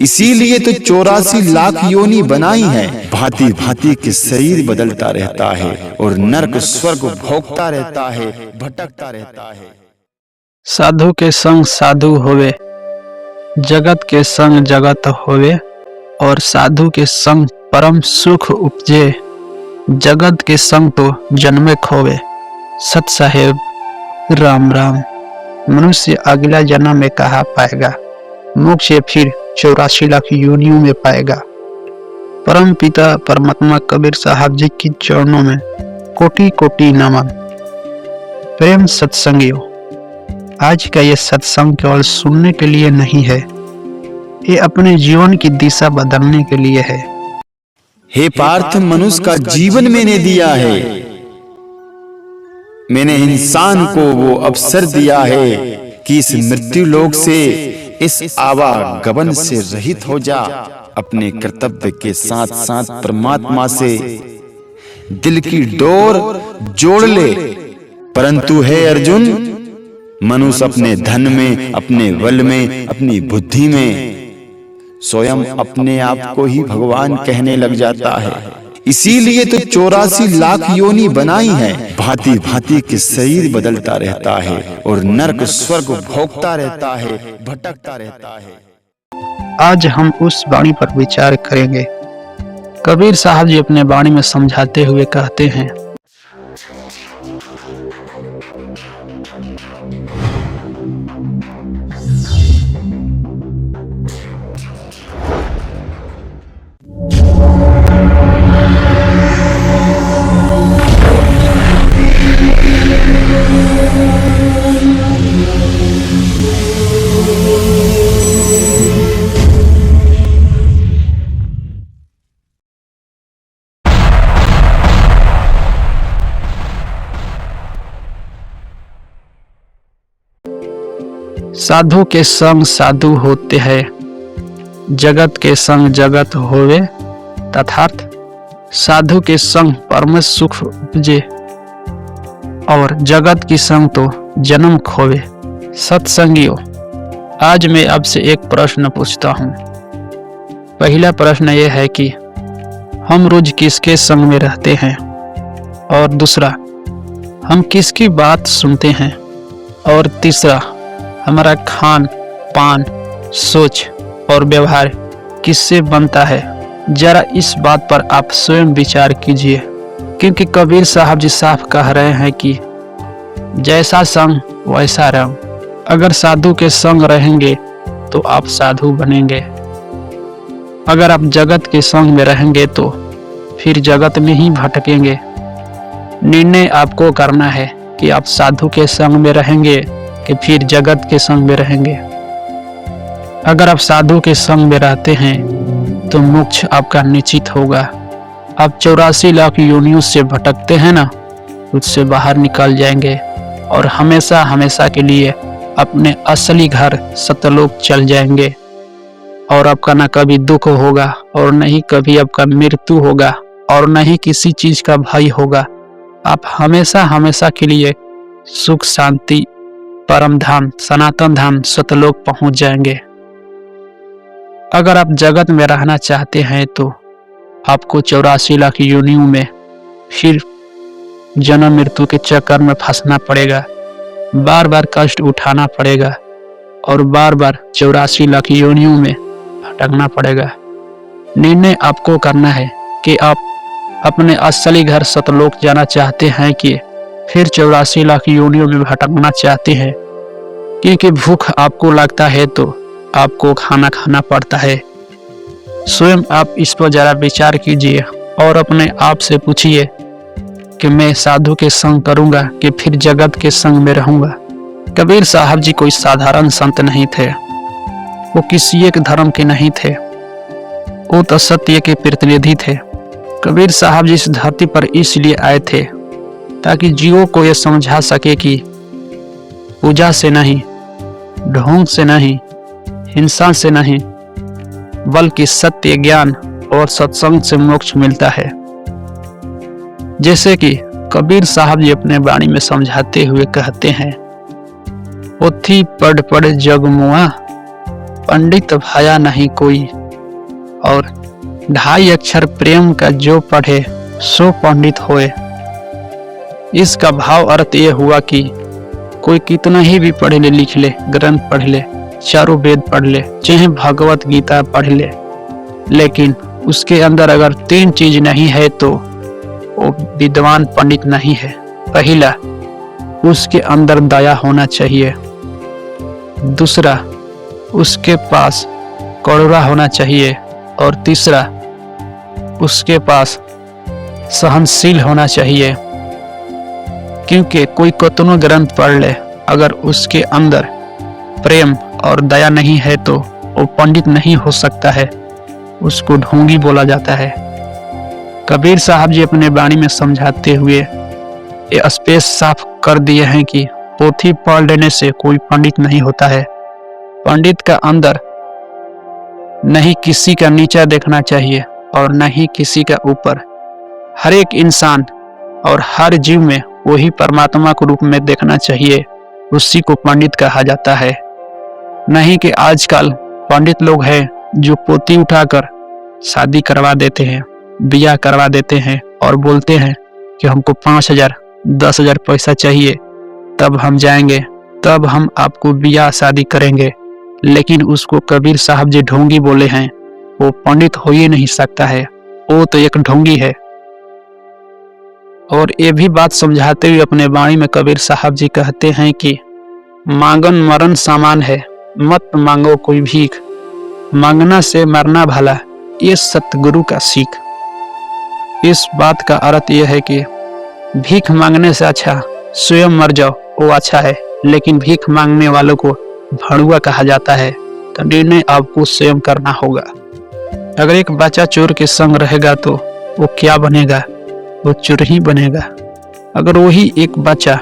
इसीलिए तो 84 लाख योनि बनाई है। भांति भांति के शरीर बदलता रहता है और नरक स्वर्ग भोगता रहता है, भटकता रहता है। साधु के संग साधु होवे, जगत के संग जगत होवे, और साधु के संग परम सुख उपजे, जगत के संग तो जन्मे खोवे। सत साहेब राम राम। मनुष्य अगला जन्म में कहा पाएगा, मोक्ष फिर 84 लाख योनियों में पाएगा। परम पिता परमात्मा कबीर साहब जी की चरणों में कोटि कोटि नमन। प्रेम सत्संगियों, आज का ये सत्संग केवल सुनने के लिए नहीं है, ये अपने जीवन की दिशा बदलने के लिए है। हे पार्थ, मनुष्य का जीवन मैंने दिया है, मैंने इंसान को वो अवसर दिया है कि इस मृत्यु लोक से, इस आवागमन से रहित हो जा। अपने कर्तव्य के साथ साथ परमात्मा से दिल की डोर जोड़ ले। परंतु हे अर्जुन, मनुष्य अपने धन में, अपने बल में, अपनी बुद्धि में स्वयं अपने आप को ही भगवान कहने लग जाता है। इसीलिए तो 84 लाख योनि बनाई है। भांति भांति के शरीर बदलता रहता है और नरक स्वर्ग भोगता रहता है, भटकता रहता है। आज हम उस वाणी पर विचार करेंगे। कबीर साहब जी अपने वाणी में समझाते हुए कहते हैं, साधु के संग साधु होते हैं, जगत के संग जगत होवे, तथार्थ साधु के संग परम सुख उपजे, और जगत की संग तो जन्म खोवे। सत्संगियों, आज मैं आपसे एक प्रश्न पूछता हूँ। पहला प्रश्न यह है कि हम रोज किसके संग में रहते हैं, और दूसरा हम किसकी बात सुनते हैं, और तीसरा हमारा खान पान, सोच और व्यवहार किससे बनता है। जरा इस बात पर आप स्वयं विचार कीजिए, क्योंकि कबीर साहब जी साफ कह रहे हैं कि जैसा संग वैसा रंग। अगर साधु के संग रहेंगे तो आप साधु बनेंगे, अगर आप जगत के संग में रहेंगे तो फिर जगत में ही भटकेंगे। निर्णय आपको करना है कि आप साधु के संग में रहेंगे कि फिर जगत के संग में रहेंगे। अगर आप साधु के संग में रहते हैं तो मोक्ष आपका निश्चित होगा। आप 84 लाख योनियों से भटकते हैं ना, उससे बाहर निकल जाएंगे और हमेशा हमेशा के लिए अपने असली घर सतलोक चल जाएंगे। और आपका ना कभी दुख होगा और न ही कभी आपका मृत्यु होगा और न ही किसी चीज का भय होगा। आप हमेशा हमेशा के लिए सुख शांति, परम धाम, सनातन धाम, सतलोक पहुंच जाएंगे। अगर आप जगत में रहना चाहते हैं तो आपको 84 लाख योनियों में फिर जन्म मृत्यु के चक्कर में फंसना पड़ेगा, बार बार कष्ट उठाना पड़ेगा और बार बार 84 लाख योनियों में भटकना पड़ेगा। निर्णय आपको करना है कि आप अपने असली घर सतलोक जाना चाहते हैं कि फिर 84 लाख योनियों में भटकना चाहते हैं। क्योंकि भूख आपको लगता है तो आपको खाना खाना पड़ता है। स्वयं आप इस पर जरा विचार कीजिए और अपने आप से पूछिए कि मैं साधु के संग करूंगा कि फिर जगत के संग में रहूंगा। कबीर साहब जी कोई साधारण संत नहीं थे, वो किसी एक धर्म के नहीं थे, वो तो सत्य के प्रतिनिधि थे। कबीर साहब जी इस धरती पर इसलिए आए थे ताकि जीवों को यह समझा सके कि पूजा से नहीं, ढोंग से नहीं, हिंसा से नहीं, बल्कि सत्य ज्ञान और सत्संग से मोक्ष मिलता है। जैसे कि कबीर साहब जी अपने वाणी में समझाते हुए कहते हैं, पोथी पढ़ पढ़ जग मुआ, पंडित भया नहीं कोई, और 2.5 अक्षर प्रेम का जो पढ़े सो पंडित होए। इसका भाव अर्थ ये हुआ कि कोई कितना ही भी पढ़ ले, लिख ले, ग्रंथ पढ़ ले, चारों वेद पढ़ ले, चाहे भगवत गीता पढ़ ले, लेकिन उसके अंदर अगर 3 चीज नहीं है तो वो विद्वान पंडित नहीं है। पहला, उसके अंदर दया होना चाहिए। दूसरा, उसके पास करुणा होना चाहिए। और तीसरा, उसके पास सहनशील होना चाहिए। क्योंकि कोई कितनो ग्रंथ पढ़ ले, अगर उसके अंदर प्रेम और दया नहीं है तो वो पंडित नहीं हो सकता है, उसको ढोंगी बोला जाता है। कबीर साहब जी अपने वाणी में समझाते हुए ये स्पेस साफ कर दिए हैं कि पोथी पढ़ लेने से कोई पंडित नहीं होता है। पंडित का अंदर नहीं किसी का नीचा देखना चाहिए और न ही किसी का ऊपर। हर एक इंसान और हर जीव में वही परमात्मा के रूप में देखना चाहिए, उसी को पंडित कहा जाता है। नहीं कि आजकल पंडित लोग हैं जो पोथी उठाकर शादी करवा देते हैं, ब्याह करवा देते हैं और बोलते हैं कि हमको 5,000 10,000 पैसा चाहिए, तब हम जाएंगे, तब हम आपको ब्याह शादी करेंगे। लेकिन उसको कबीर साहब जी ढोंगी बोले हैं, वो पंडित हो ही नहीं सकता है, वो तो एक ढोंगी है। और ये भी बात समझाते हुए अपने वाणी में कबीर साहब जी कहते हैं कि मांगन मरण समान है, मत मांगो कोई भीख, मांगना से मरना भला, ये सतगुरु का सीख। इस बात का अर्थ यह है कि भीख मांगने से अच्छा स्वयं मर जाओ, वो अच्छा है। लेकिन भीख मांगने वालों को भड़ुआ कहा जाता है, तो निर्णय आपको स्वयं करना होगा। अगर एक बच्चा चोर के संग रहेगा तो वो क्या बनेगा? वो चोर ही बनेगा। अगर वही एक बच्चा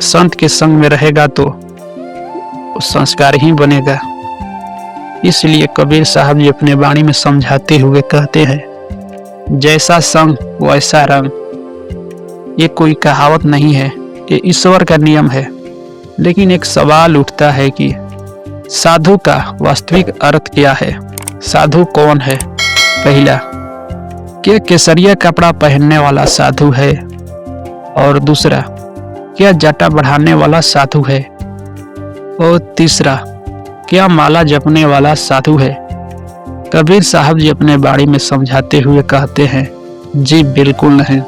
संत के संग में रहेगा तो वो संस्कार ही बनेगा। इसलिए कबीर साहब जी अपने वाणी में समझाते हुए कहते हैं, जैसा संग वैसा रंग। ये कोई कहावत नहीं है, ये ईश्वर का नियम है। लेकिन एक सवाल उठता है कि साधु का वास्तविक अर्थ क्या है? साधु कौन है? पहला, क्या केसरिया कपड़ा पहनने वाला साधु है? और दूसरा, क्या जटा बढ़ाने वाला साधु है? और तीसरा, क्या माला जपने वाला साधु है? कबीर साहब जी अपने वाणी में समझाते हुए कहते हैं, जी बिल्कुल नहीं।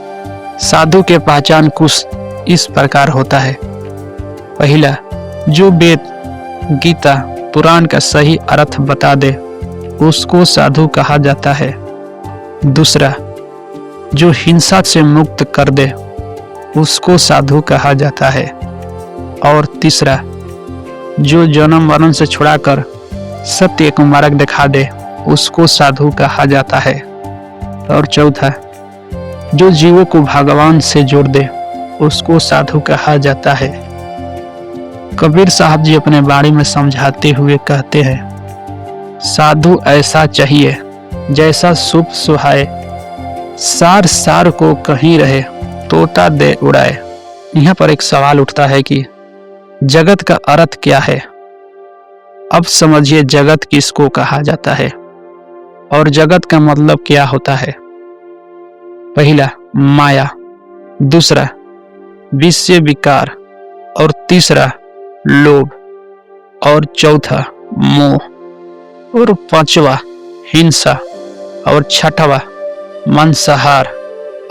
साधु के पहचान कुछ इस प्रकार होता है। पहला, जो वेद, गीता, पुराण का सही अर्थ बता दे, उसको साधु कहा जाता है। दूसरा, जो हिंसा से मुक्त कर दे, उसको साधु कहा जाता है। और तीसरा, जो जन्म मरण से छुड़ाकर सत्य का मार्ग दिखा दे, उसको साधु कहा जाता है। और चौथा, जो जीवों को भगवान से जोड़ दे, उसको साधु कहा जाता है। कबीर साहब जी अपने वाणी में समझाते हुए कहते हैं, साधु ऐसा चाहिए जैसा शुभ सुहाए, सार सार को कहीं रहे, तोता दे उड़ाए। यहाँ पर एक सवाल उठता है कि जगत का अर्थ क्या है? अब समझिए जगत किसको कहा जाता है और जगत का मतलब क्या होता है। पहला, माया। दूसरा, विषय विकार। और तीसरा, लोभ। और चौथा, मोह। और पांचवा, हिंसा। और छठवा, मांसाहार।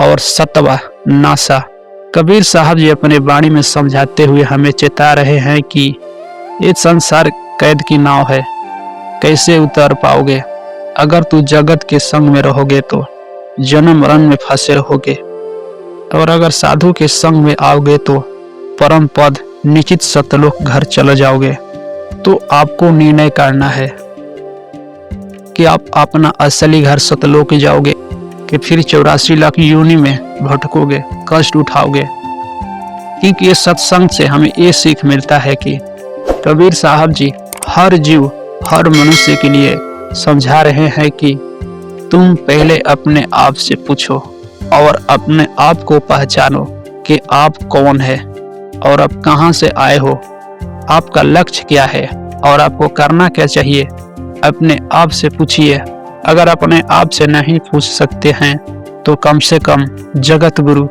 और सातवां, नासा। कबीर साहब जी अपने वाणी में समझाते हुए हमें चेता रहे हैं कि ये संसार कैद की नाव है, कैसे उतर पाओगे? अगर तू जगत के संग में रहोगे तो जन्म मरण में फंसे रहोगे, और अगर साधु के संग में आओगे तो परम पद निश्चित सतलोक घर चले जाओगे। तो आपको निर्णय करना है कि आप अपना असली घर सतलोक जाओगे कि फिर 84 लाख योनि में भटकोगे, कष्ट उठाओगे। क्योंकि ये सत्संग से हमें ये सीख मिलता है कि कबीर साहब जी हर जीव, हर मनुष्य के लिए समझा रहे हैं कि तुम पहले अपने आप से पूछो और अपने आप को पहचानो कि आप कौन है और आप कहां से आए हो, आपका लक्ष्य क्या है और आपको करना क्या चाहिए। अपने आप से पूछिए। अगर अपने आप से नहीं पूछ सकते हैं तो कम से कम जगत गुरु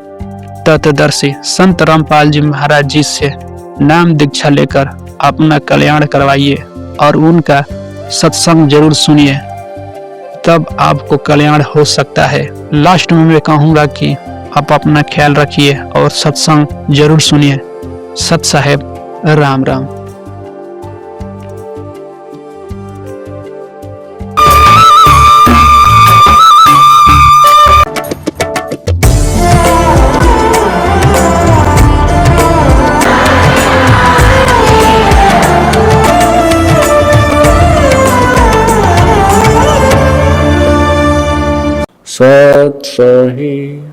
तत्वदर्शी संत रामपाल जी महाराज जी से नाम दीक्षा लेकर अपना कल्याण करवाइए और उनका सत्संग जरूर सुनिए, तब आपको कल्याण हो सकता है। लास्ट में मैं कहूँगा कि आप अपना ख्याल रखिए और सत्संग जरूर सुनिए। सत साहेब, राम राम। सत सही